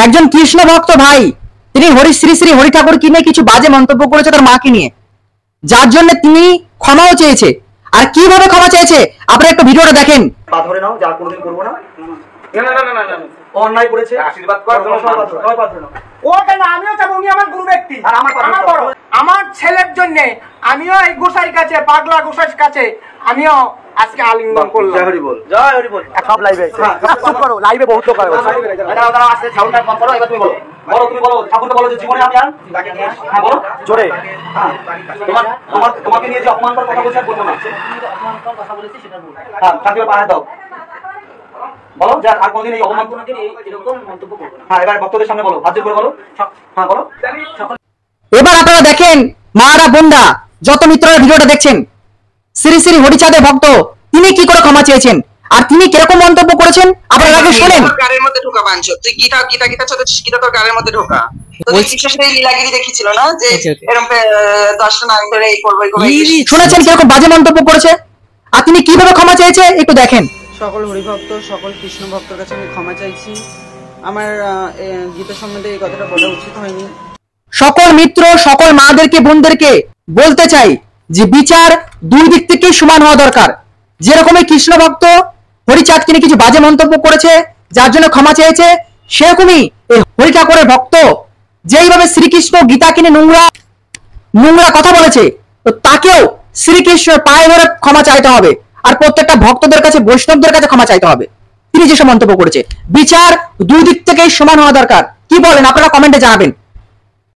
একজন কৃষ্ণ ভক্ত ভাই তিনি হরি শ্রী শ্রী হরি ঠাকুরকে নিয়ে কিছু বাজে মন্তব্য করেছে তার মাকে নিয়ে, যার জন্য তিনি ক্ষমাও চেয়েছে। আর কিভাবে ক্ষমা চেয়েছে আপনারা একটু ভিডিওটা দেখেন। পা ধরে নাও, যা কোনোদিন করবো না। অন্যায় করেছে, আশীর্বাদ কর। ও কেন, আমিও চাবো উনি আমার গুরু ব্যক্তি, আমার বড়। আমার ছেলের জন্য আমিও এই গোসাইর কাছে, পাগলা গোসাইর কাছে আমিও আজকে আলিঙ্গন করলাম। জয় হরি বল, জয় হরি বল। সব লাইভে আছে, চুপ করো, লাইভে বহুত লোক আছে। দাঁড়াও দাঁড়াও, আস্তে সাউন্ডটা কম করো। এবার তুমি বলো, বলো তুমি বলো, ঠাকুরকে বলো যে জীবনে আমি আর হ্যাঁ বলো জোরে। তোমাকে নিয়ে যে অপমানকর কথা বলছে বলবো না। হ্যাঁ ঠাকুরের পায়ে দাও, বলো যে আর কোনদিন এই অপমান এরকম মন্তব্য করবো না। হ্যাঁ এবার ভক্তদের সামনে বলো, হাত জোর করে বলো। হ্যাঁ বলো। এবার আপনারা দেখেন মারা বোনরা, যত মিত্ররা ভিডিওটা দেখছেন, শ্রী শ্রী হরিচাঁদের ভক্ত তিনি কি করে ক্ষমা চেয়েছেন আর তিনি কিরকম মন্তব্য করেছেন আপনারা আগে শুনেন। গাড়ির মধ্যে ঢোকা বাঞ্ছ, তুই গীতা গীতা গীতা ছোট গীতা তোর গাড়ির মধ্যে ঢোকা। তোদের কৃষ্ণের লীলাগিরি দেখেছিল না যে এরকম 10টা নাম ধরে এই করবো এই করবো। শুনেছেন কিরকম বাজে মন্তব্য করেছে আর তিনি কিভাবে ক্ষমা চেয়েছে একটু দেখেন। সকল হরিভক্ত, সকল কৃষ্ণ ভক্তের কাছে আমি ক্ষমা চাইছি। আমার গীতা সম্বন্ধে এই কথাটা বলা উচিত হয়নি। সকল মিত্র, সকল মাদেরকে, বোনদেরকে বলতে চাই যে বিচার দুই দিক থেকে সমান হওয়া দরকার। যেরকম এই কৃষ্ণ ভক্ত হরিচাঁদকে নিয়ে কিছু বাজে মন্তব্য করেছে যার জন্য ক্ষমা চেয়েছে, সেরকমই এই হরি ঠাকুরের ভক্ত যেইভাবে শ্রীকৃষ্ণ গীতাকে নিয়ে নোংরা কথা বলেছে, তো তাকেও শ্রীকৃষ্ণের পায়ে ধরে ক্ষমা চাইতে হবে। আর প্রত্যেকটা ভক্তদের কাছে, বৈষ্ণবদের কাছে ক্ষমা চাইতে হবে। তিনি যেসব মন্তব্য করেছে, বিচার দুই দিক থেকেই সমান হওয়া দরকার। কি বলেন আপনারা কমেন্টে জানাবেন।